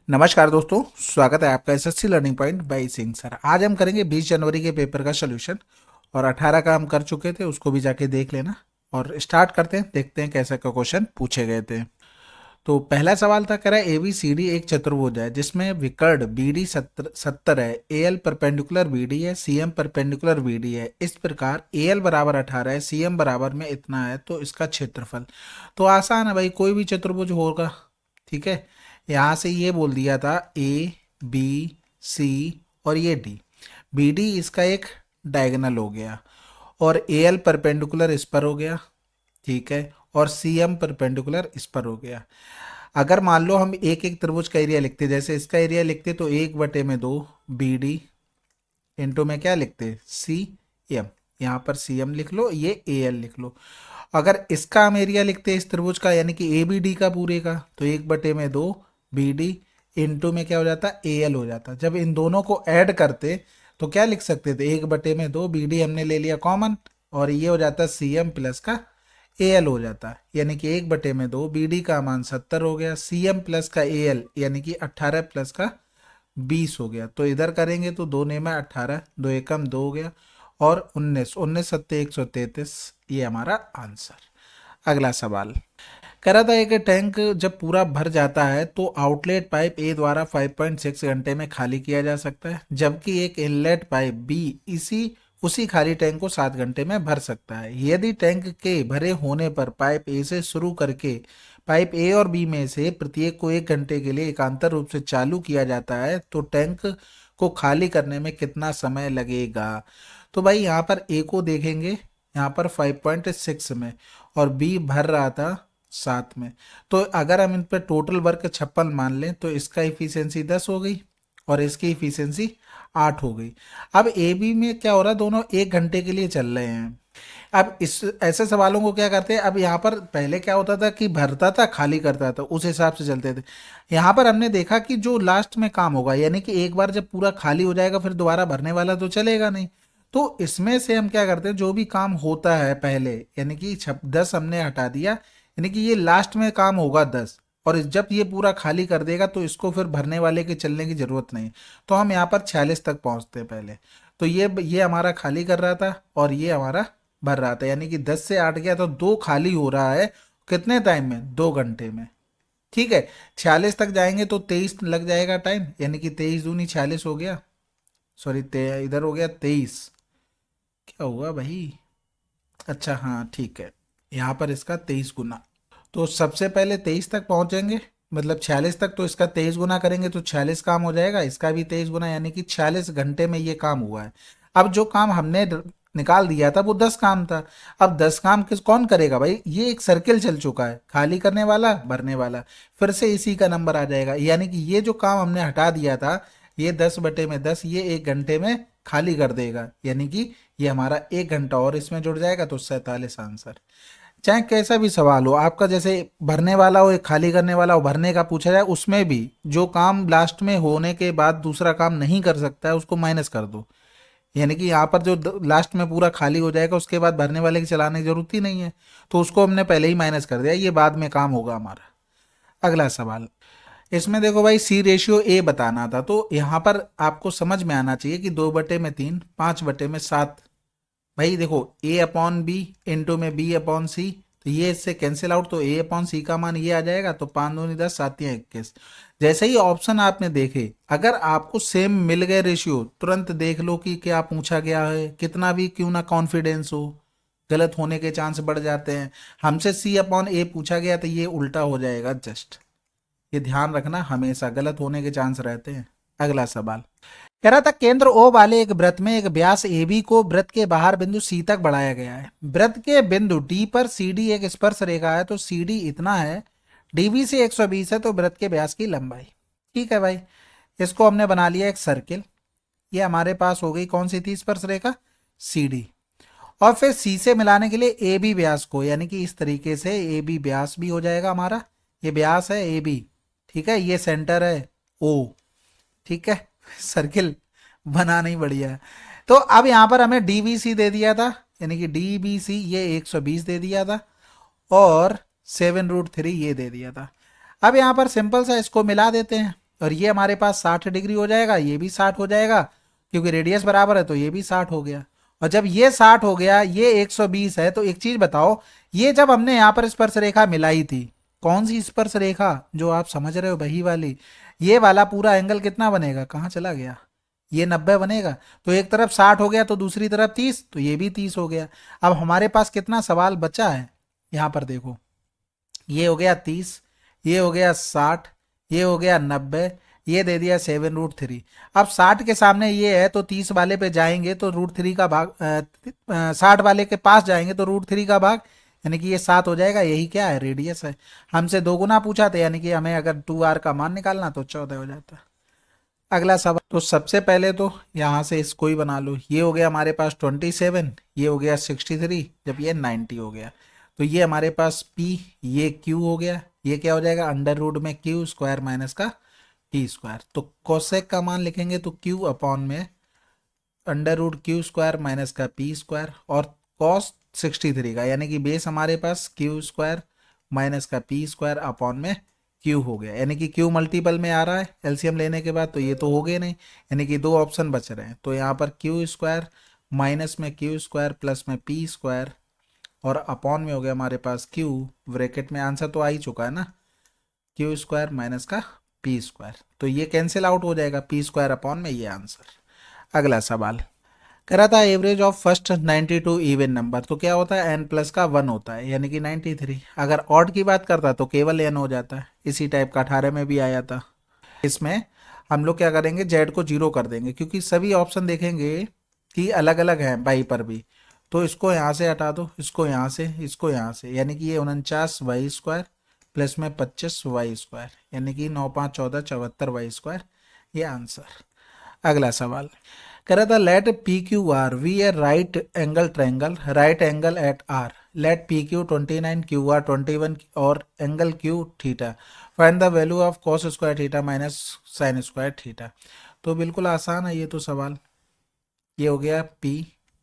नमस्कार दोस्तों, स्वागत है आपका SSC learning point by Singh sir. आज हम करेंगे 20 जनवरी के पेपर का सोल्यूशन और 18 का हम कर चुके थे, उसको भी जाके देख लेना। और स्टार्ट करते हैं, देखते हैं कैसे का क्वेश्चन पूछे गए थे। तो पहला सवाल था, कह रहा है ABCD एक चतुर्भुज है जिसमें विकर्ण BD 70 है, AL परपेंडिकुलर BD है, CM परपेंडिकुलर BD है। इस प्रकार AL बराबर 18 है, CM बराबर में इतना है, तो इसका क्षेत्रफल। तो आसान है भाई, कोई भी चतुर्भुज होगा। ठीक है, यहाँ से ये बोल दिया था ABC और ये D। BD इसका एक डायगोनल हो गया और AL परपेंडिकुलर इस पर हो गया। ठीक है, और CM परपेंडिकुलर इस पर हो गया। अगर मान लो हम एक एक त्रिभुज का एरिया लिखते, जैसे इसका एरिया लिखते तो 1/2 BD इंटू में क्या लिखते CM। यहाँ पर CM लिख लो, ये AL लिख लो। अगर इसका हम एरिया लिखते हैं इस त्रिभुज का, यानी कि ABD का पूरे का, तो 1/2 BD इंटू में क्या हो जाता AL हो जाता। जब इन दोनों को ऐड करते तो क्या लिख सकते थे, 1/2 BD हमने ले लिया कॉमन, और ये हो जाता CM प्लस का AL हो जाता। यानी कि 1/2 BD का मान 70 हो गया, CM प्लस का AL यानी कि 18 प्लस का 20 हो गया। तो इधर करेंगे तो 2 ने में 18, 2 एकम 2 हो गया, और 19, 19 सत्ते 133, ये हमारा आंसर। अगला सवाल कह रहा था, एक टैंक जब पूरा भर जाता है तो आउटलेट पाइप ए द्वारा 5.6 घंटे में खाली किया जा सकता है, जबकि एक इनलेट पाइप बी इसी उसी खाली टैंक को 7 घंटे में भर सकता है। यदि टैंक के भरे होने पर पाइप ए से शुरू करके पाइप ए और बी में से प्रत्येक को 1 घंटे के लिए एकांतर रूप से चालू किया जाता है, तो टैंक को खाली करने में कितना समय लगेगा। तो भाई यहाँ पर ए को देखेंगे, यहाँ पर 5.6 में, और बी भर रहा था 7 में। तो अगर हम इन पर टोटल वर्क 56 मान लें तो इसका इफिशियंसी 10 हो गई और इसकी इफिशियंसी 8 हो गई। अब ए बी में क्या हो रहा है, दोनों 1 घंटे के लिए चल रहे हैं। अब इस ऐसे सवालों को क्या करते हैं, अब यहाँ पर पहले क्या होता था कि भरता था खाली करता था, उस हिसाब से चलते थे। यहाँ पर हमने देखा कि जो लास्ट में काम होगा, यानी कि एक बार जब पूरा खाली हो जाएगा फिर दोबारा भरने वाला तो चलेगा नहीं। तो इसमें से हम क्या करते हैं, जो भी काम होता है पहले, यानी कि 10 हमने हटा दिया, यानी कि ये लास्ट में काम होगा 10, और जब ये पूरा खाली कर देगा तो इसको फिर भरने वाले के चलने की जरूरत नहीं। तो हम यहाँ पर 46 तक पहुँचते हैं पहले। तो ये हमारा खाली कर रहा था और ये हमारा भर रहा था, यानी कि 10 से 8 गया तो 2 खाली हो रहा है। कितने टाइम में, 2 घंटे में। ठीक है, 46 तक जाएंगे तो 23 लग जाएगा टाइम, यानी कि 23 दूनी 46 हो गया। सॉरी, इधर हो गया 23। क्या हुआ भाई, अच्छा हाँ ठीक है, यहाँ पर इसका 23 गुना। तो सबसे पहले 23 तक पहुंचेंगे, मतलब 46 तक, तो इसका 23 गुना करेंगे तो 46 काम हो जाएगा, इसका भी 23 गुना, यानी कि 46 घंटे में ये काम हुआ है। अब जो काम हमने निकाल दिया था वो 10 काम था। अब 10 काम किस कौन करेगा भाई, ये एक सर्किल चल चुका है, खाली करने वाला भरने वाला, फिर से इसी का नंबर आ जाएगा। यानी कि ये जो काम हमने हटा दिया था, ये 10/10, ये 1 घंटे में खाली कर देगा, यानी कि ये हमारा 1 घंटा और इसमें जुड़ जाएगा, तो 47 आंसर। चाहे कैसा भी सवाल हो आपका, जैसे भरने वाला हो, एक खाली करने वाला हो, भरने का पूछा जाए, उसमें भी जो काम लास्ट में होने के बाद दूसरा काम नहीं कर सकता है उसको माइनस कर दो। यानी कि यहाँ पर जो लास्ट में पूरा खाली हो जाएगा उसके बाद भरने वाले की चलाने की जरूरत ही नहीं है, तो उसको हमने पहले ही माइनस कर दिया, ये बाद में काम होगा हमारा। अगला सवाल, इसमें देखो भाई C/A बताना था, तो यहाँ पर आपको समझ में आना चाहिए कि 2/3, 5/7। भाई देखो, A/B इंटू में B/C, तो ये इससे कैंसिल आउट, तो A/C का मान ये आ जाएगा, तो 5 दूनी 10, 7 21। जैसे ही ऑप्शन आपने देखे, अगर आपको सेम मिल गए रेशियो, तुरंत देख लो कि क्या पूछा गया है, कितना भी क्यों ना कॉन्फिडेंस हो, गलत होने के चांस बढ़ जाते हैं। हमसे C/A पूछा गया तो ये उल्टा हो जाएगा, जस्ट ये ध्यान रखना, हमेशा गलत होने के चांस रहते हैं। अगला सवाल कह रहा था, केंद्र O वाले एक वृत्त में एक व्यास AB को वृत्त के बाहर बिंदु C तक बढ़ाया गया है। वृत्त के बिंदु D पर CD एक स्पर्श रेखा है, तो CD इतना है, DB से 120 है, तो वृत्त के व्यास की लंबाई। ठीक है भाई, इसको हमने बना लिया एक सर्किल। ये हमारे पास हो गई कौन सी थी स्पर्श रेखा, CD। और फिर C से मिलाने के लिए AB व्यास को, यानी कि इस तरीके से AB व्यास भी हो जाएगा हमारा, ये व्यास है AB। ठीक है, ये सेंटर है O। ठीक है, सर्किल बना नहीं, बढ़िया है। तो अब यहां पर हमें DBC दे दिया था, यानी कि DBC ये 120 दे दिया था, और 7√3 ये दे दिया था। अब यहां पर सिंपल सा इसको मिला देते हैं, और ये हमारे पास 60 डिग्री हो जाएगा, ये भी 60 हो जाएगा, क्योंकि रेडियस बराबर है तो ये भी 60 हो गया। और जब ये 60 हो गया, ये 120 है, तो एक चीज बताओ, ये जब हमने यहाँ पर स्पर्श रेखा मिलाई थी, कौन सी स्पर्श रेखा, जो आप समझ रहे हो वही वाली, ये वाला पूरा एंगल कितना बनेगा, कहाँ चला गया, ये 90 बनेगा। तो एक तरफ 60 हो गया तो दूसरी तरफ 30, तो ये भी 30 हो गया। अब हमारे पास कितना सवाल बचा है, यहाँ पर देखो, ये हो गया 30, ये हो गया 60, ये हो गया 90, ये दे दिया 7√3। अब 60 के सामने ये है तो 30 वाले पे जाएंगे तो √3 का भाग, 60 वाले के पास जाएंगे तो √3 का भाग, यानी कि ये 7 हो जाएगा। यही क्या है, रेडियस है। हमसे 2 गुना पूछा था, यानी कि हमें अगर 2r का मान निकालना तो 14 हो जाता। अगला सवाल, तो सबसे पहले तो यहाँ से इसको ही बना लो। ये हो गया हमारे पास 27, ये हो गया 63, जब ये 90 हो गया तो ये हमारे पास P, ये Q हो गया। ये क्या हो जाएगा, अंडर रूट में Q स्क्वायर माइनस का T स्क्वायर। तो कोसेक का मान लिखेंगे तो Q अपॉन में under root Q square minus का P स्क्वायर, और कॉस 63 का, यानी कि बेस हमारे पास Q स्क्वायर माइनस का P स्क्वायर अपॉन में Q हो गया। यानी कि Q मल्टीपल में आ रहा है एलसीएम लेने के बाद, तो ये तो हो गए नहीं, यानी कि 2 ऑप्शन बच रहे हैं। तो यहाँ पर Q स्क्वायर माइनस में Q स्क्वायर प्लस में P स्क्वायर, और अपॉन में हो गया हमारे पास Q, ब्रैकेट में आंसर तो आ ही चुका है ना, Q स्क्वायर माइनस का P स्क्वायर। तो ये कैंसिल आउट हो जाएगा, P स्क्वायर अपॉन में ये आंसर। अगला सवाल कह रहा था average of first 92 even number, तो क्या होता है, n प्लस का 1 होता है, यानी कि 93। अगर ऑड की बात करता तो केवल n हो जाता है। इसी टाइप का 18 में भी आया था। इसमें हम लोग क्या करेंगे, जेड को 0 कर देंगे, क्योंकि सभी ऑप्शन देखेंगे कि अलग अलग हैं बाई पर भी। तो इसको यहाँ से हटा दो, इसको यहाँ से, इसको यहाँ से, यानी कि ये 49y² प्लस में 25y², यानी कि 9 5 14 74y², ये आंसर। अगला सवाल कह रहा था let P Q R be a right angle triangle, right angle at R, let P Q 29, Q R 21 और angle Q theta, find the value of cos square theta minus sin square theta. तो बिल्कुल आसान है ये तो सवाल। ये हो गया पी,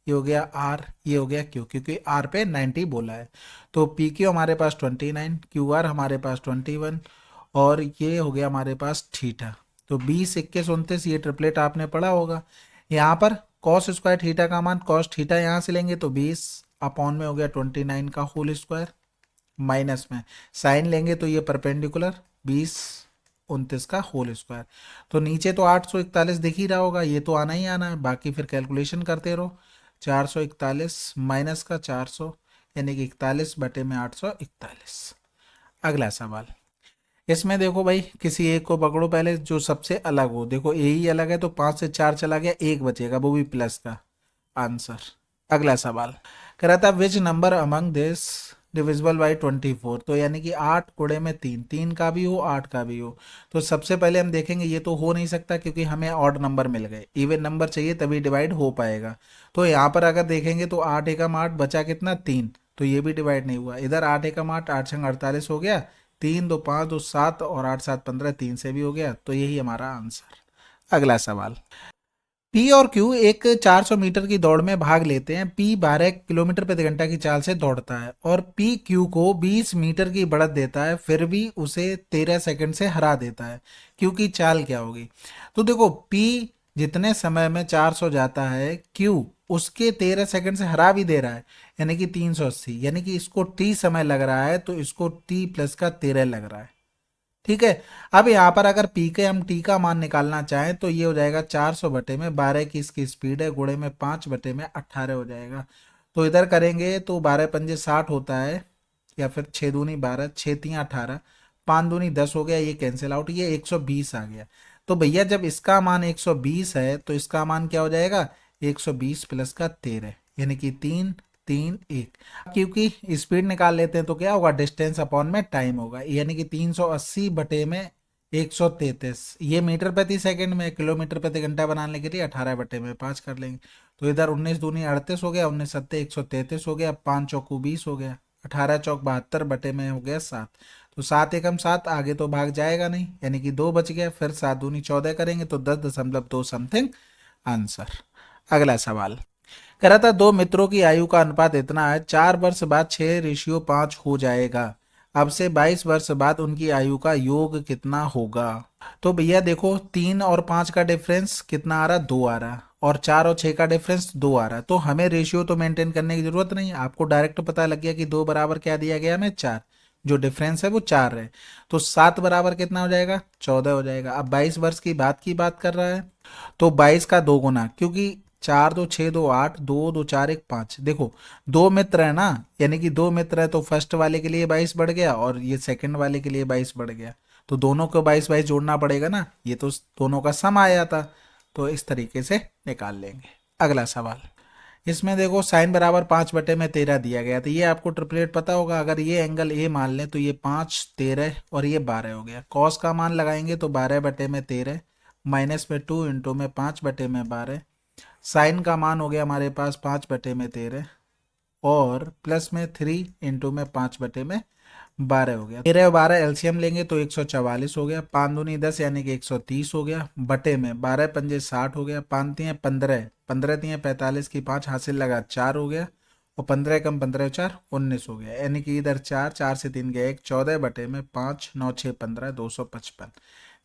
ये हो गया आर, ये हो गया क्यू, क्योंकि आर पे 90 बोला है। तो पी क्यू हमारे पास 29, क्यू आर हमारे पास 21, और ये हो गया हमारे पास थीटा। तो 20 21 29, ये ट्रिपलेट आपने पढ़ा होगा। यहाँ पर कॉस स्क्वायर थीटा का मान, कॉस थीटा यहाँ से लेंगे तो 20 अपॉन में हो गया 29 का होल स्क्वायर, माइनस में साइन लेंगे तो ये परपेंडिकुलर 20 29 का होल स्क्वायर। तो नीचे तो 841 दिख ही रहा होगा, ये तो आना ही आना है, बाकी फिर कैलकुलेशन करते रहो। 441 माइनस का 400, यानी कि 41 बटे में 841। अगला सवाल, इसमें देखो भाई, किसी एक को पकड़ो पहले जो सबसे अलग हो। देखो ए ही अलग है तो 5 से 4 चला गया, एक बचेगा, वो भी प्लस का आंसर। अगला सवाल कह रहा था which number among this divisible by 24, तो यानी कि 8 गुणे में 3, 3 का भी हो 8 का भी हो। तो सबसे पहले हम देखेंगे ये तो हो नहीं सकता, क्योंकि हमें ऑड नंबर मिल गए, इवन नंबर चाहिए तभी डिवाइड हो पाएगा। तो यहाँ पर अगर देखेंगे तो 8 एकम 8 बचा कितना 3, तो ये भी डिवाइड नहीं हुआ। इधर 8 एकम 8, 8 छंग 48 हो गया, 3 2 5 2 7 और 8 7 15, 3 से भी हो गया, तो यही हमारा आंसर। अगला सवाल, पी और क्यू एक 400 मीटर की दौड़ में भाग लेते हैं। पी 12 किलोमीटर प्रति घंटा की चाल से दौड़ता है और पी क्यू को 20 मीटर की बढ़त देता है, फिर भी उसे 13 सेकंड से हरा देता है। क्यू की चाल क्या होगी? तो देखो, पी जितने समय में 400 जाता है, क्यू उसके 13 सेकंड से हरा भी दे रहा है, यानी कि 380, यानी कि इसको टी समय लग रहा है तो इसको टी प्लस का 13 लग रहा है। ठीक है। अब यहाँ पर अगर पी के हम टी का मान निकालना चाहें तो ये हो जाएगा 400 बटे में 12 की इसकी स्पीड है, गुणे में 5 बटे में 18 हो जाएगा। तो इधर करेंगे तो 12 पंजे 60 होता है, या फिर 6 दूनी 12, 6 तीन 18, 5 दूनी 10 हो गया, ये कैंसिल आउट, ये 120 आ गया। तो भैया जब इसका मान 120 है तो इसका मान क्या हो जाएगा, 120 प्लस का 13, यानी कि 3 3 1। क्योंकि स्पीड निकाल लेते हैं तो क्या होगा, डिस्टेंस अपॉन में टाइम होगा, यानी कि 380 बटे में 133, ये मीटर प्रति सेकंड में, किलोमीटर प्रति घंटा बनाने के लिए 18 बटे में 5 कर लेंगे। तो इधर 19 दूनी 38 हो गया, 19 सत्ते 133 हो गया, 5 चौकू 20 हो गया, 18 चौक 72 बटे में हो गया 7। तो 7 एकम 7, आगे तो भाग जाएगा नहीं, यानी कि 2 बच गया। फिर 7 दूनी 14 करेंगे तो 10.2 समथिंग आंसर। अगला सवाल कह रहा था दो मित्रों की आयु का अनुपात इतना है, 4 वर्ष बाद 6:5 हो जाएगा। अब से 22 वर्ष बाद उनकी आयु का योग कितना होगा? तो भैया देखो 3 और 5 का डिफरेंस कितना आ रहा, 2 आ रहा, और 4 और 6 का डिफरेंस 2 आ रहा। तो हमें रेशियो तो मेंटेन करने की जरूरत नहीं है, आपको डायरेक्ट पता लग गया कि 2 बराबर क्या दिया गया हमें, 4। जो डिफरेंस है वो 4 है। तो 7 बराबर कितना हो जाएगा, 14 हो जाएगा। अब 22 वर्ष की बात कर रहा है, तो 22 का 2 गुना, क्योंकि 4 2 6 2 8, 2 2 4 1 5। देखो 2 मित्र है ना, यानी कि 2 मित्र है, तो फर्स्ट वाले के लिए 22 बढ़ गया और ये सेकंड वाले के लिए 22 बढ़ गया। तो दोनों को 22 22 जोड़ना पड़ेगा ना, ये तो दोनों का सम आया था। तो इस तरीके से निकाल लेंगे। अगला सवाल, इसमें देखो साइन बराबर 5/13 दिया गया। तो ये आपको ट्रिपलेट पता होगा, अगर ये एंगल ए मान लें तो ये 5 13 और ये 12 हो गया। कॉस का मान लगाएंगे तो 12/13 -2 × 5/12, साइन का मान हो गया हमारे पास 5/13 और प्लस में 3 × 5/12 हो गया। 13 और 12 एलसीएम लेंगे तो 144 हो गया। 5 दूनी 10 यानी कि 130 हो गया। बटे में 12 पंजे 60 हो गया। 5 तियां 15, 15 तियां 45 की 5 हासिल लगा 4 हो गया। और 15 कम 15 4 19 हो गया। यानी कि इधर 4, 4 से 3 गया 1, 14 बटे में 5 9 6 15 255।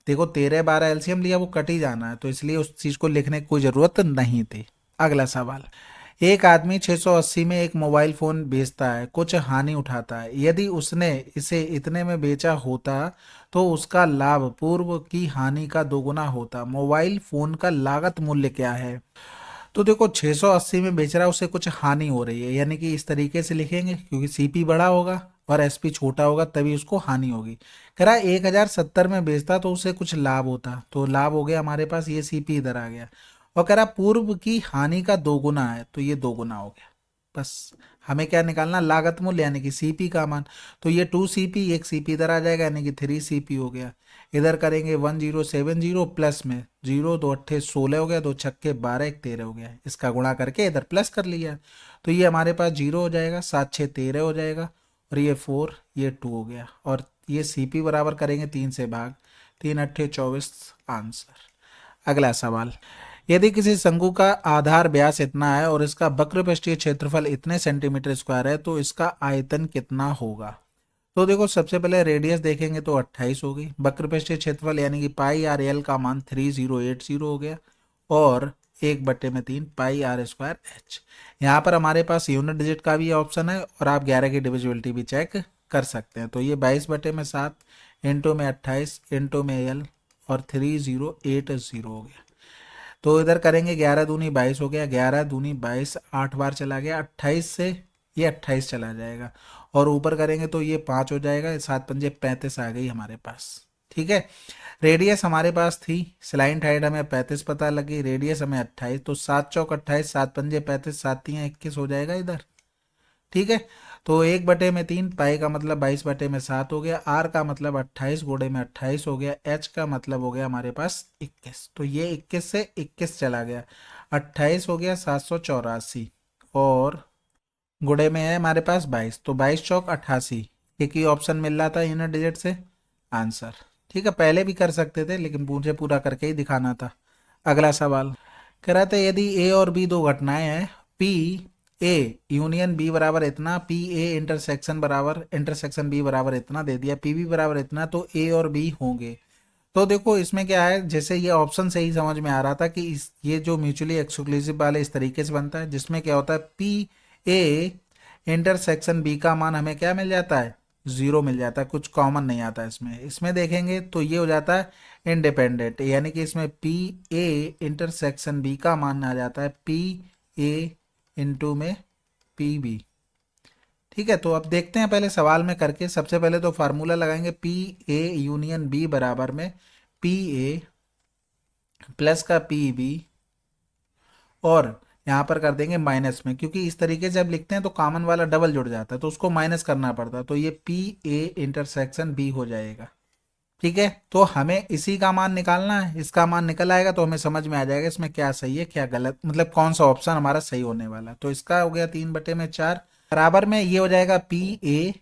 देखो 13 12 एलसीएम लिया, वो कट ही जाना है, तो इसलिए उस चीज को लिखने की कोई जरूरत नहीं थी। अगला सवाल, एक आदमी 680 में एक मोबाइल फोन बेचता है, कुछ हानि उठाता है। यदि उसने इसे इतने में बेचा होता तो उसका लाभ पूर्व की हानि का 2 गुना होता। मोबाइल फोन का लागत मूल्य क्या है। तो देखो 680 में बेच रहा है, उससे कुछ हानि हो रही है, यानी कि इस तरीके से लिखेंगे, क्योंकि सीपी बड़ा होगा और एसपी छोटा होगा तभी उसको हानि होगी। कह रहा 1070 में बेचता तो उसे कुछ लाभ होता, तो लाभ हो गया हमारे पास, ये सीपी इधर आ गया। और कह रहा पूर्व की हानि का 2 गुना है, तो ये 2 गुना हो गया। बस हमें क्या निकालना, लागत मूल्य यानी कि सीपी का मान। तो ये 2 सीपी, एक सीपी इधर आ जाएगा, यानी कि 3 सीपी हो गया। इधर करेंगे 1070 प्लस में 0 2 8 16 हो गया, 2 छक्के 12 1 13 हो गया। इसका गुणा करके इधर प्लस कर लिया, तो ये हमारे पास 0 हो जाएगा। 7 6 13 हो जाएगा, और ये 4 ये 2 हो गया। और ये सीपी बराबर करेंगे 3 से भाग, 3 8 24 आंसर। अगला सवाल, यदि किसी शंकु का आधार व्यास इतना है और इसका वक्र पृष्ठीय क्षेत्रफल इतने सेंटीमीटर स्क्वायर है, तो इसका आयतन कितना होगा। तो देखो सबसे पहले रेडियस देखेंगे तो 28 हो गई। वक्र पृष्ठीय क्षेत्रफल यानी कि पाई आर एल का मान 3080 हो गया, और 1/3 पाई आर स्क्वायर एच। यहाँ पर हमारे पास यूनिट डिजिट का भी ऑप्शन है, और आप 11 की डिविजिबिलिटी भी चेक कर सकते हैं। तो ये 22/7 इंटू में 28 इंटू में एल और 3080 हो गया। तो इधर करेंगे 11 दूनी 22 हो गया, 11 दूनी 22, 8 बार चला गया 28 से, ये 28 चला जाएगा। और ऊपर करेंगे तो ये 5 हो जाएगा, 7 5 35 आ गई हमारे पास। ठीक है, रेडियस हमारे पास थी, स्लाइंट हाइट हमें 35 पता लगी, रेडियस हमें 28, तो 7 चौक 28, 7 पंजे 35, 7 तियां 21 हो जाएगा इधर। ठीक है, तो 1/3 पाई का मतलब 22/7 हो गया, आर का मतलब 28 गुणे में 28 हो गया, एच का मतलब हो गया हमारे पास 21। तो ये 21 से 21 चला गया, 28 हो गया 784, और गुणे में है हमारे पास 22, तो 22 चौक 88। एक ही ऑप्शन मिल रहा था यूनिट डिजिट से आंसर। ठीक है, पहले भी कर सकते थे लेकिन मुझे पूरा करके ही दिखाना था। अगला सवाल, कह रहा था यदि ए और बी दो घटनाएं हैं, पी ए यूनियन बी बराबर इतना, पी ए इंटरसेक्शन बी बराबर इतना दे दिया, पी बी बराबर इतना, तो ए और बी होंगे। तो देखो इसमें क्या है, जैसे ये ऑप्शन से ही समझ में आ रहा था कि ये जो म्यूचुअली एक्सक्लूसिव वाले इस तरीके से बनता है, जिसमें क्या होता है पी ए इंटरसेक्शन बी का मान हमें क्या मिल जाता है, 0 मिल जाता है, कुछ कॉमन नहीं आता इसमें। इसमें देखेंगे तो ये हो जाता है इंडिपेंडेंट, यानी कि इसमें पी ए इंटरसेक्शन बी का मान आ जाता है पी ए इंटू में पी बी। ठीक है, तो अब देखते हैं पहले सवाल में करके। सबसे पहले तो फार्मूला लगाएंगे, पी ए यूनियन बी बराबर में पी ए प्लस का पी बी, और यहाँ पर कर देंगे माइनस में, क्योंकि इस तरीके से जब लिखते हैं तो कॉमन वाला डबल जुड़ जाता है, तो उसको माइनस करना पड़ता है। तो ये पी ए इंटरसेक्शन बी हो जाएगा। ठीक है, तो हमें इसी का मान निकालना है, इसका मान निकल आएगा तो हमें समझ में आ जाएगा इसमें क्या सही है क्या गलत, मतलब कौन सा ऑप्शन हमारा सही होने वाला। तो इसका हो गया 3/4 बराबर में ये हो जाएगा पी ए,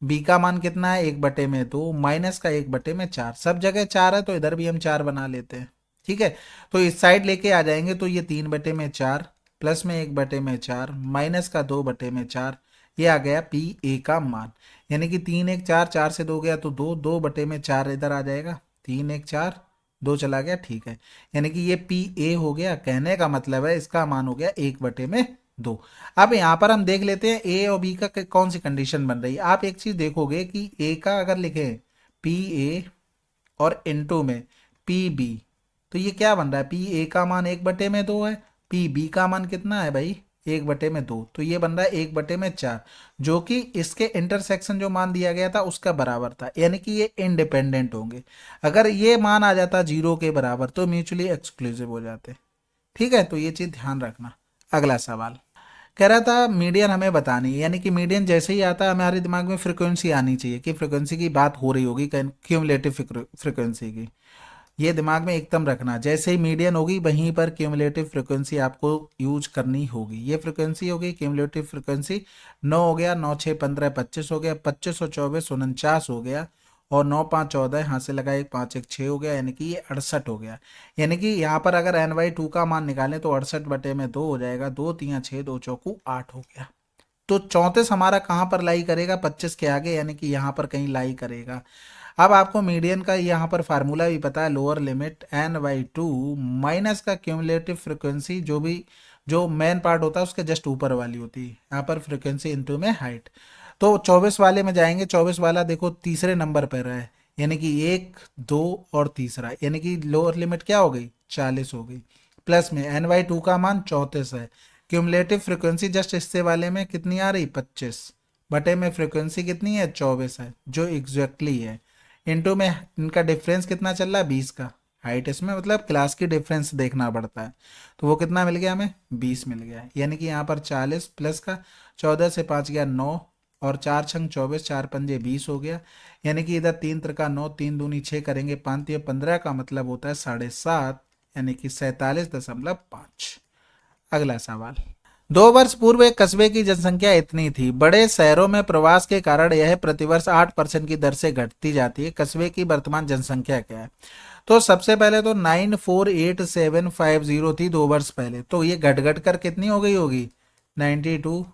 बी का मान कितना है 1/2, माइनस का 1/4। सब जगह 4 है तो इधर भी हम 4 बना लेते हैं। ठीक है, तो इस साइड लेके आ जाएंगे तो ये 3/4 प्लस में 1/4 माइनस का 2/4, ये आ गया पी ए का मान। यानी कि 3 1 4, 4 से 2 गया तो 2, 2/4 इधर आ जाएगा, 3 1 4 2 चला गया, ठीक है। यानी कि ये पी ए हो गया, कहने का मतलब है इसका मान हो गया 1/2। अब यहाँ पर हम देख लेते हैं ए और बी का कौन सी कंडीशन बन रही है। आप एक चीज देखोगे कि ए का अगर लिखें पी ए और इनटू में पी बी, तो ये क्या बन रहा है, पी ए का मान 1/2 है, पी बी का मान कितना है भाई 1/2, तो ये बन रहा है 1/4, जो कि इसके इंटरसेक्शन जो मान दिया गया था उसका बराबर था, यानी कि ये इंडिपेंडेंट होंगे। अगर ये मान आ जाता 0 के बराबर तो म्यूचुअली एक्सक्लूसिव हो जाते। ठीक है, तो ये चीज ध्यान रखना। अगला सवाल कह रहा था मीडियन हमें बतानी है, यानी कि मीडियन जैसे ही आता है हमारे दिमाग में फ्रीक्वेंसी आनी चाहिए कि फ्रीक्वेंसी की बात हो रही होगी, क्यूमुलेटिव फ्रीक्वेंसी की। ये दिमाग में एकदम रखना, जैसे ही मीडियन होगी वहीं पर क्यूमुलेटिव फ्रीक्वेंसी आपको यूज करनी होगी। ये फ्रीक्वेंसी होगी क्यूमुलेटिव फ्रीक्वेंसी। 9 हो गया, 9 6 15 25 हो गया, 25 और 24 49 हो गया, और 9 5 14, यहाँ से लगा 1 5 1 6 हो गया, यानी कि ये 68 हो गया। यानी कि यहाँ पर अगर n/2 का मान निकालें तो 68/2 हो जाएगा, 2 3 6 2 चौकू 8 हो गया। तो 34 हमारा कहाँ पर लाई करेगा, 25 के आगे, यानी कि यहाँ पर कहीं लाई करेगा। अब आपको मीडियन का यहाँ पर फार्मूला भी पता है, लोअर लिमिट n/2 माइनस का क्यूमुलेटिव फ्रिक्वेंसी, जो मेन पार्ट होता है उसके जस्ट ऊपर वाली होती है, यहाँ पर फ्रिक्वेंसी इनटू में हाइट। तो 24 वाले में जाएंगे, 24 वाला देखो तीसरे नंबर पर है, यानी कि 1 2 और तीसरा, यानी कि लोअर लिमिट क्या हो गई 40 हो गई। प्लस में n/2 का मान 34 है, क्यूमुलेटिव फ्रिक्वेंसी जस्ट इससे वाले में कितनी आ रही 25, बटे में फ्रिक्वेंसी कितनी है 24 है, जो एग्जैक्टली है, इनटू में इनका डिफरेंस कितना चल रहा है 20 का। हाइट इसमें मतलब क्लास की डिफरेंस देखना पड़ता है, तो वो कितना मिल गया हमें 20 मिल गया। यानी कि यहाँ पर 40 प्लस का 14 से 5 गया 9, और 4 छंग 24, 4 पंजे 20 हो गया। यानी कि इधर 3 त्रिका 9, 3 दूनी 6 करेंगे 5 3 15 का मतलब होता है 7.5, यानी कि 47.5। अगला सवाल, 2 वर्ष पूर्व एक कस्बे की जनसंख्या इतनी थी, बड़े शहरों में प्रवास के कारण यह प्रतिवर्ष 8% की दर से घटती जाती है, कस्बे की वर्तमान जनसंख्या क्या है। तो सबसे पहले तो 948750 थी 2 वर्ष पहले, तो ये घट घट कर कितनी हो गई होगी 92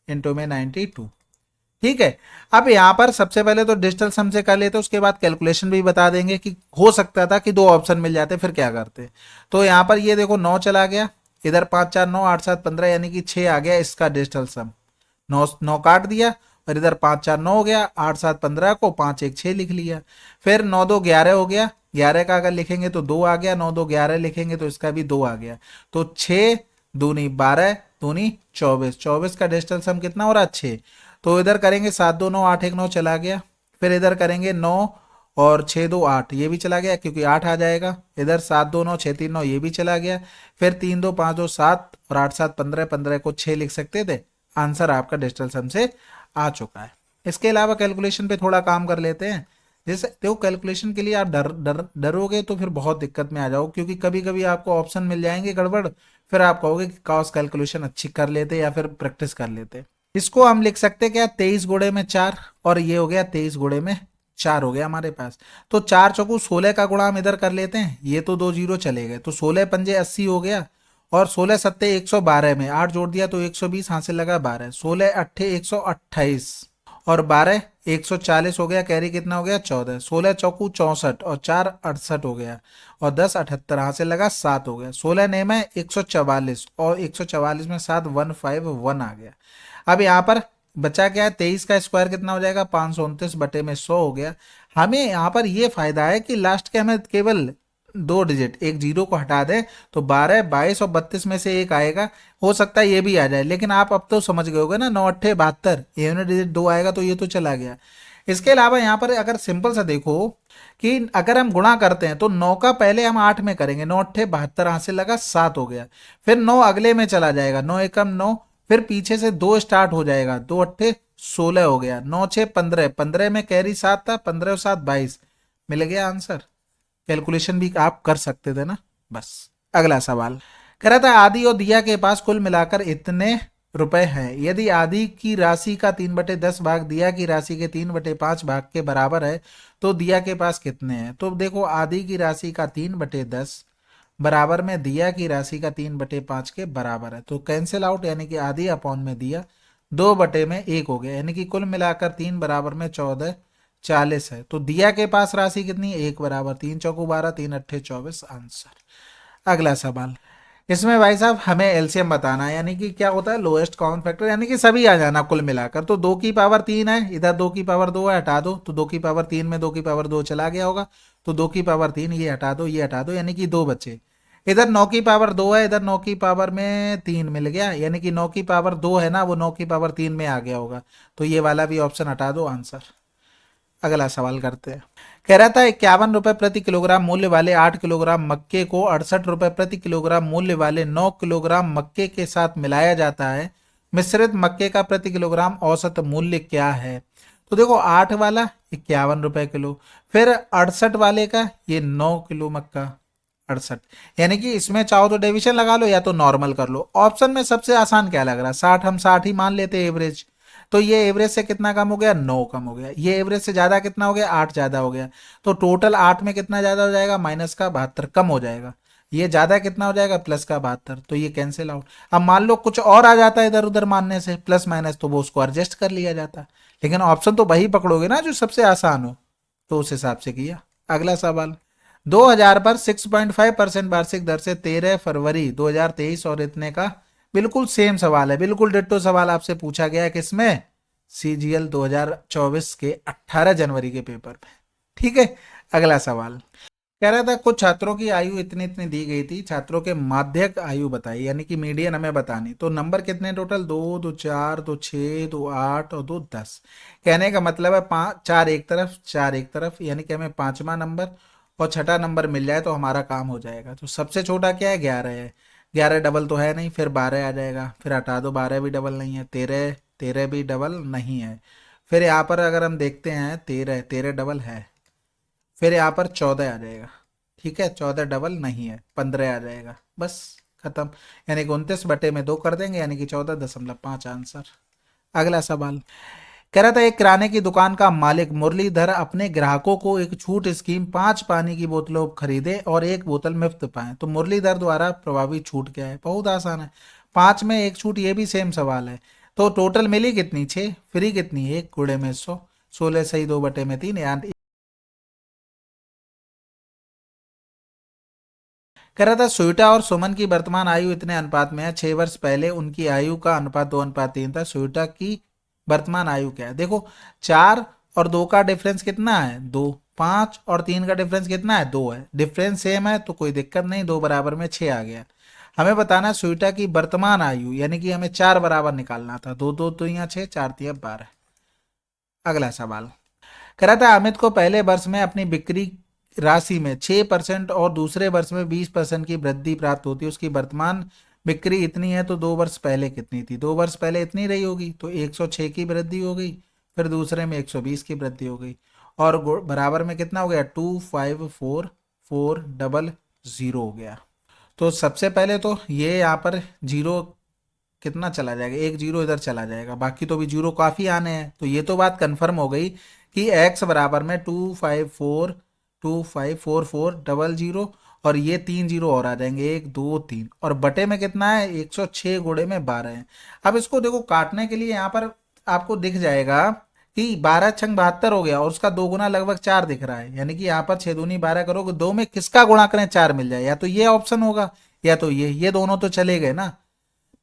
इंटू में 92। ठीक है, अब यहाँ पर सबसे पहले तो डिजिटल सम से कर लेते, उसके बाद कैलकुलेशन भी बता देंगे कि हो सकता था कि 2 ऑप्शन मिल जाते फिर क्या करते। तो यहाँ पर ये देखो 9 चला गया, इधर 5 4 9 8 7 15, यानी कि 6 आ गया इसका डिजिटल सम। 9 काट दिया, और इधर 5 4 9 हो गया, 8 7 15 को 5 1 6 लिख लिया। फिर 9 2 11 हो गया, 11 का अगर लिखेंगे तो 2 आ गया, 9 2 11 लिखेंगे तो इसका भी 2 आ गया। तो 6 दूनी 12 दूनी 24, 24 का डिजिटल सम कितना हो रहा 6। तो इधर करेंगे 7 2 9 8 1 9 चला गया, फिर इधर करेंगे 9 और 6 2 8, ये भी चला गया क्योंकि 8 आ जाएगा, इधर 7 2 9 6 3 9 ये भी चला गया, फिर 3 2 5 2 7 और 8 7 15, 15 को 6 लिख सकते थे। आंसर आपका डिजिटल सम से आ चुका है। इसके अलावा कैलकुलेशन पे थोड़ा काम कर लेते हैं। जैसे देखो कैलकुलेशन के लिए आप डरोगे तो फिर बहुत दिक्कत में आ जाओ, क्योंकि कभी कभी आपको ऑप्शन मिल जाएंगे गड़बड़, फिर आप कहोगे कि काश कैलकुलेशन अच्छी कर लेते या फिर प्रैक्टिस कर लेते। इसको हम लिख सकते क्या 23 गुणे में 4, और ये हो गया 23 गुणे में 4 हो गया हमारे पास। तो 4 चौकू 16 का गुणा हम इधर कर लेते हैं, ये तो 2 जीरो चले गए, तो 16 पंजे 80 हो गया, और 16 सत्ते 112 में 8 जोड़ दिया तो 120, हाथ से लगा 12, 16 अट्ठे 128, और 12 140 हो गया, कैरी कितना हो गया 14, 16 चौकू 64 और 4 68 हो गया, और 10 78, हाथ से लगा 7 हो गया, 16 ने में 144, और 144 में 7 151 आ गया। अब यहाँ पर बचा क्या है 23 का स्क्वायर कितना हो जाएगा 529 बटे में 100 हो गया। हमें यहाँ पर ये फायदा है कि लास्ट के हमें केवल 2 डिजिट, एक जीरो को हटा दें तो 12 22 और 32 में से एक आएगा, हो सकता है ये भी आ जाए, लेकिन आप अब तो समझ गए होगे ना 9 अट्ठे 72, ये डिजिट 2 आएगा तो ये तो चला गया। इसके अलावा यहाँ पर अगर सिंपल सा देखो कि अगर हम गुणा करते हैं तो 9 का पहले हम 8 में करेंगे, 9 अट्ठे 72, हाथ से लगा 7 हो गया, फिर 9 अगले में चला जाएगा, 9 एकम 9, फिर पीछे से 2 स्टार्ट हो जाएगा, 2 अट्ठे 16 हो गया, 9 6 15, 15 में कैरी 7 था, 15 और 7 22, मिल गया आंसर। कैलकुलेशन भी आप कर सकते थे ना बस। अगला सवाल कह रहा था आदि और दिया के पास कुल मिलाकर इतने रुपए हैं, यदि आदि की राशि का 3/10 भाग दिया की राशि के 3/5 भाग के बराबर है तो दिया के पास कितने हैं। तो देखो आदि की राशि का 3/10 बराबर में दिया की राशि का 3/5 के बराबर है, तो कैंसिल आउट, यानी कि आदि अपॉन में दिया 2 बटे में 1 हो गया, यानी कि कुल मिलाकर 3 बराबर में 14, 40 है, तो दिया के पास राशि कितनी, 1 बराबर 3 चौको 12, 3 अट्ठे 24 आंसर। अगला सवाल, इसमें भाई साहब हमें एलसीएम बताना है, यानी कि क्या होता है लोएस्ट कॉमन फैक्टर, यानी कि सभी आ जाना कुल मिलाकर। तो 2 की पावर 3 है, इधर 2 की पावर 2 है, हटा दो, तो 2 की पावर 3 में 2 की पावर 2 चला गया होगा, तो 2 की पावर 3 ये हटा दो, ये हटा दो, यानी कि 2 बचे। इधर 9 की पावर 2 है, इधर 9 की पावर में 3 मिल गया, यानी कि 9 की पावर 2 है ना, वो 9 की पावर 3 में आ गया होगा, तो ये वाला भी ऑप्शन हटा दो, आंसर। अगला सवाल करते हैं। कह रहा था 51 रुपए प्रति किलोग्राम मूल्य वाले 8 किलोग्राम मक्के को 68 रुपए प्रति किलोग्राम मूल्य वाले 9 किलोग्राम मक्के के साथ मिलाया जाता है, मिश्रित मक्के का प्रति किलोग्राम औसत मूल्य क्या है। तो देखो 8 वाला 51 रुपए किलो, फिर 68 वाले का ये 9 किलो मक्का 68, यानी कि इसमें चाहो तो डिविजन लगा लो या तो नॉर्मल कर लो। ऑप्शन में सबसे आसान क्या लग रहा है, 60, हम 60 ही मान लेते एवरेज, तो ये एवरेज से कितना कम हो गया, 9 कम हो गया, ये एवरेज से ज्यादा कितना हो गया, 8 ज्यादा हो गया, तो टोटल 8 में कितना ज्यादा हो जाएगा, माइनस का 72 कम हो जाएगा, ये ज्यादा कितना हो जाएगा, प्लस का 72, तो ये कैंसिल आउट। अब मान लो कुछ और आ जाता है इधर उधर मानने से प्लस माइनस, तो वो उसको एडजस्ट कर लिया जाता, लेकिन ऑप्शन तो वही पकड़ोगे ना जो सबसे आसान हो, तो उस हिसाब से किया। अगला सवाल, 2000 पर 6.5% वार्षिक दर से 13 फरवरी 2023 और इतने का बिल्कुल सेम सवाल है, बिल्कुल डिट्टो सवाल आपसे पूछा गया है किसमें, सीजीएल 2024 के 18 जनवरी के पेपर में। ठीक है, अगला सवाल कह रहा था कुछ छात्रों की आयु इतनी इतनी दी गई थी, छात्रों के माध्यक आयु बताई, यानी कि मीडियन हमें बतानी, तो नंबर कितने टोटल, 2 2 4 2 6 2 8 और 2 10। कहने का मतलब है 5 4 एक तरफ 4 एक तरफ, यानी कि हमें पांचवा नंबर और छठा नंबर मिल जाए तो हमारा काम हो जाएगा। तो सबसे छोटा क्या है, 11 है, 11 डबल तो है नहीं, फिर 12 आ जाएगा, फिर हटा दो, 12 भी डबल नहीं है, 13 13 भी डबल नहीं है, फिर यहाँ पर अगर हम देखते हैं 13 13 डबल है, फिर यहाँ पर 14 आ जाएगा, ठीक है 14 डबल नहीं है, 15 आ जाएगा, बस खत्म, यानी कि 29/2 कर देंगे, यानी कि 14.5 आंसर। अगला सवाल कह रहा था एक किराने की दुकान का मालिक मुरलीधर अपने ग्राहकों को एक छूट स्कीम 5 पानी की बोतलों खरीदे और 1 बोतल मुफ्त पाए, तो मुरलीधर द्वारा प्रभावी छूट क्या है, बहुत आसान है, 5 में 1 छूट, ये भी सेम सवाल है, तो टोटल मिली कितनी 6, फ्री कितनी 1 गुणे में 100, 16 सही 2/3 यानी। कह रहा था स्वेटा और सुमन की वर्तमान आयु इतने अनुपात में है, 6 वर्ष पहले उनकी आयु का अनुपात 2:3 था, स्वेटा की वर्तमान आयु क्या है। देखो 4 और 2 का डिफरेंस कितना है 2, 5 और 3 का डिफरेंस कितना है 2 है, डिफरेंस सेम है तो कोई दिक्कत नहीं, 2 बराबर में 6 आ गया। हमें बताना है स्वेटा की वर्तमान आयु, यानी कि हमें 4 बराबर निकालना था, 2 2 तो यहाँ 6 4 3 12। अगला सवाल कह रहा था अमित को पहले वर्ष में अपनी बिक्री राशि में 6% और दूसरे वर्ष में 20% की वृद्धि प्राप्त होती है, उसकी वर्तमान बिक्री इतनी है, तो 2 वर्ष पहले कितनी थी, 2 वर्ष पहले इतनी रही होगी, तो 106 की वृद्धि हो गई, फिर दूसरे में 120 की वृद्धि हो गई, और बराबर में कितना हो गया 25440 हो गया। तो सबसे पहले तो ये यहाँ पर जीरो कितना चला जाएगा, 1 जीरो इधर चला जाएगा, बाकी तो भी जीरो काफ़ी आने हैं, तो ये तो बात कंफर्म हो गई कि x बराबर में 2542400 और ये 3 जीरो और आ जाएंगे 1 2 3, और बटे में कितना है 106 गुणे में 12 है। अब इसको देखो काटने के लिए यहाँ पर आपको दिख जाएगा कि 12 छंग 72 हो गया, और उसका 2 गुना लगभग 4 दिख रहा है, यानी कि यहाँ पर 6 दूनी 12 करोगे, 2 में किसका गुणा करें 4 मिल जाए, या तो ये ऑप्शन होगा या तो ये दोनों तो चले गए ना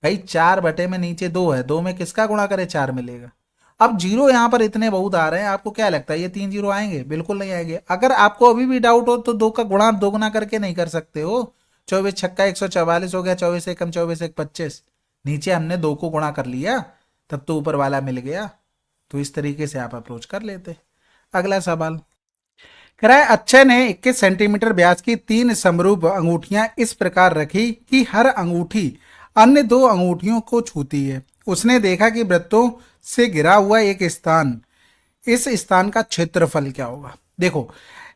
भाई, 4 बटे में नीचे 2 है, 2 में किसका गुणा करे 4 मिलेगा। अब जीरो यहाँ पर इतने बहुत आ रहे हैं, आपको क्या लगता है ये 3 जीरो आएंगे, बिल्कुल नहीं आएंगे। अगर आपको अभी भी डाउट हो तो 2 का गुणा 2 गुना करके नहीं कर सकते हो, 24 छक्का 144 हो गया, 24 एकम 24 एक 25, नीचे हमने 2 को गुणा कर लिया, तब तो ऊपर वाला मिल गया, तो इस तरीके से आप अप्रोच कर लेते। अगला सवाल कह रहा है अक्षय ने 21 सेंटीमीटर व्यास की 3 समरूप अंगूठियां इस प्रकार रखी कि हर अंगूठी अन्य 2 अंगूठियों को छूती है, उसने देखा कि वृत्तों से घिरा हुआ एक स्थान, इस स्थान का क्षेत्रफल क्या होगा। देखो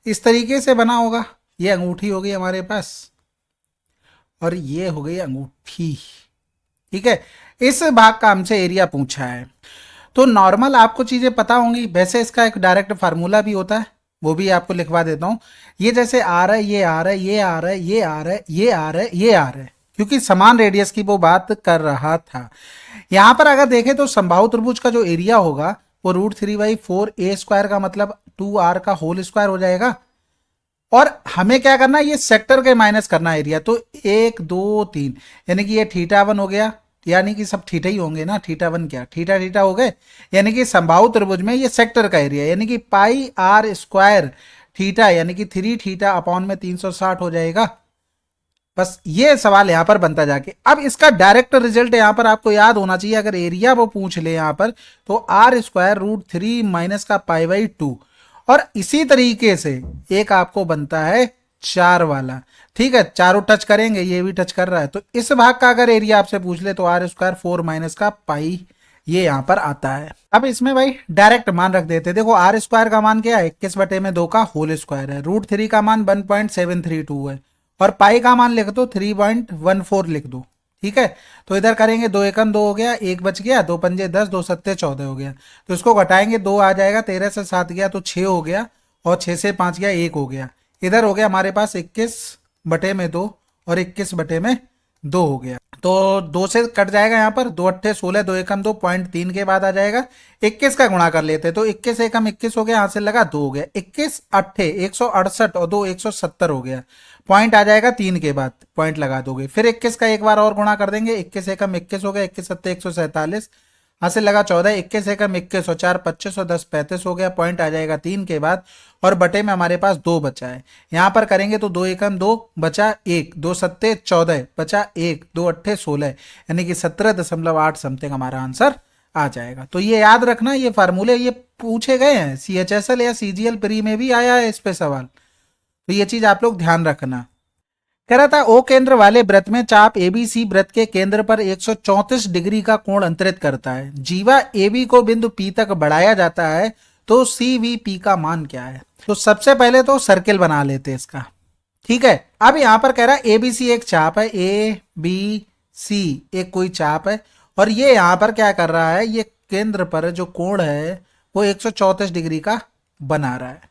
इस तरीके से बना होगा, ये अंगूठी हो गई हमारे पास और ये हो गई अंगूठी, ठीक है, इस भाग का हमसे एरिया पूछा है। तो नॉर्मल आपको चीजें पता होंगी, वैसे इसका एक डायरेक्ट फार्मूला भी होता है, वो भी आपको लिखवा देता हूं। ये जैसे आ रहा है, ये आ रहा है, ये आ रहा है, ये आ रहा है, ये आ रहा है, ये आ रहा है, क्योंकि समान रेडियस की वो बात कर रहा था। यहां पर अगर देखें तो समबाहु त्रिभुज का जो एरिया होगा वो √3/4 a² का मतलब 2r का होल स्क्वायर हो जाएगा। और हमें क्या करना है, ये सेक्टर के माइनस करना एरिया। तो 1 2 3 यानी कि ये θ1 हो गया, यानी कि सब थीटा ही होंगे ना, θ1 क्या थीटा थीटा हो गए, यानी कि संभाव त्रिभुज में ये सेक्टर का एरिया यानी कि पाई आर स्क्वायर थीटा यानी कि 3 थीटा अपॉन में 360 हो जाएगा। बस ये सवाल यहां पर बनता जाके। अब इसका डायरेक्ट रिजल्ट यहां पर आपको याद होना चाहिए, अगर एरिया वो पूछ ले यहां पर तो आर स्क्वायर रूट 3 माइनस का पाई बाई 2। और इसी तरीके से एक आपको बनता है 4 वाला, ठीक है, चारों टच करेंगे, ये भी टच कर रहा है। तो इस भाग का अगर एरिया आपसे पूछ ले तो आर स्क्वायर 4 माइनस का पाई ये यहां पर आता है। अब इसमें भाई डायरेक्ट मान रख देते। देखो आर स्क्वायर का मान क्या है, 21 बटे में 2 का होल स्क्वायर है। रूट 3 का मान 1.732 है और पाई का मान लिख दो 3.14 लिख दो, ठीक है। तो इधर करेंगे 2 एकम 2 हो गया, 1 बच गया, 2 पंजे 10, 2 सत्ते 14 हो गया। तो इसको घटाएंगे, 2 आ जाएगा, 13 से 7 गया तो 6 हो गया, और 6 से 5 गया 1 हो गया। इधर हो गया हमारे पास 21 बटे में 2 और 21 बटे में 2 हो गया। तो 2 से कट जाएगा यहाँ पर, 2 अट्ठे 16, 2 एकम 2, 0.3 के बाद आ जाएगा 21 का गुणा कर लेते। तो 21 एकम 21 हो गया, यहाँ से लगा 2 हो गया, 21 अट्ठे 168 और 2 170 हो गया। पॉइंट आ जाएगा 3 के बाद, पॉइंट लगा दोगे। फिर 21 का एक बार और गुणा कर देंगे, 21 एकम 21 हो गया, 21 सत्ते 147, यहाँ से लगा 14, 21 एकम 21 और 4 25 और 10 35 हो गया। पॉइंट आ जाएगा 3 के बाद, और बटे में हमारे पास 2 बचा है। यहाँ पर करेंगे तो 2 एकम 2 बचा 1, 2 सत्ते 14 बचा 1, 2 अट्ठे 16 यानी कि 17.8 समथिंग हमारा आंसर आ जाएगा। तो ये याद रखना, ये फार्मूले ये पूछे गए हैं, CHSL या CGL प्री में भी आया है इस पे सवाल, तो ये चीज आप लोग ध्यान रखना। कह रहा था ओ केंद्र वाले वृत्त में चाप एबीसी वृत्त के केंद्र पर 134 डिग्री का कोण अंतरित करता है। जीवा एबी को बिंदु पी तक बढ़ाया जाता है तो सीवीपी का मान क्या है। तो सबसे पहले तो सर्किल बना लेते हैं इसका, ठीक है। अब यहां पर कह रहा है एबीसी एक चाप है, ए बी सी एक कोई चाप है, और ये यहां पर क्या कर रहा है, ये केंद्र पर जो कोण है वो 134 डिग्री का बना रहा है।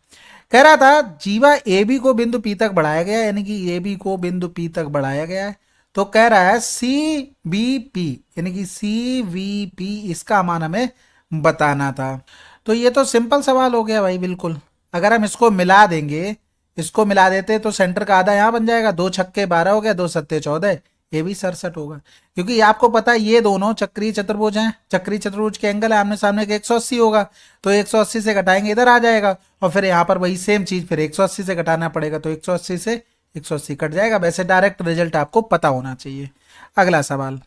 कह रहा था जीवा ए बी को बिंदु पी तक बढ़ाया गया, यानी कि ए बी को बिंदु पी तक बढ़ाया गया है। तो कह रहा है सी बी पी यानी कि सी वी पी इसका मान हमें बताना था। तो ये तो सिंपल सवाल हो गया भाई, बिल्कुल। अगर हम इसको मिला देंगे, इसको मिला देते तो सेंटर का आधा यहाँ बन जाएगा, 2 छक्के 12 हो गया, 2 सत्ते 14, ये भी 67 होगा। क्योंकि आपको पता है ये दोनों चक्रीय चतुर्भुज हैं, चक्रीय चतुर्भुज के एंगल है आमने सामने के 180 होगा, तो 180 से घटाएंगे इधर आ जाएगा, और फिर यहाँ पर वही सेम चीज फिर 180 से घटाना पड़ेगा, तो 180 से 180 कट जाएगा। वैसे डायरेक्ट रिजल्ट आपको पता होना चाहिए। अगला सवाल,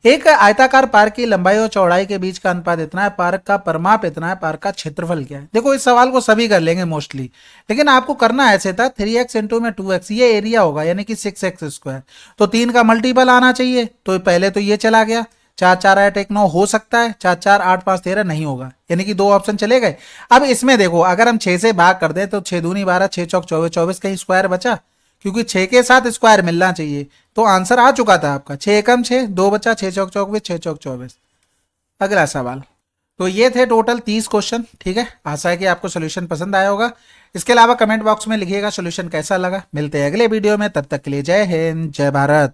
एक आयताकार पार्क की लंबाई और चौड़ाई के बीच का अनुपात इतना है, पार्क का परिमाप इतना है, पार्क का क्षेत्रफल क्या है। देखो इस सवाल को सभी कर लेंगे मोस्टली, लेकिन आपको करना ऐसे था 3x इंटू में 2x, ये एरिया होगा यानी कि 6x स्क्वायर। तो 3 का मल्टीपल आना चाहिए, तो पहले तो ये चला गया, 4 4 8 1 9 हो सकता है, 4 4 8 5 13 नहीं होगा, यानी कि 2 ऑप्शन चले गए। अब इसमें देखो अगर हम 6 से भाग कर दें तो 6 दूनी 12, 6 चौक 24, 24 कहीं स्क्वायर बचा, क्योंकि 6 के साथ स्क्वायर मिलना चाहिए। तो आंसर आ चुका था आपका, 6 एकम 6, 2 बचा, 6 चौक 24, 6 चौक 24। अगला सवाल, तो ये थे टोटल 30 क्वेश्चन, ठीक है। आशा है कि आपको सोल्यूशन पसंद आया होगा। इसके अलावा कमेंट बॉक्स में लिखिएगा सोल्यूशन कैसा लगा। मिलते हैं अगले वीडियो में, तब तक के लिए जय हिंद जय भारत।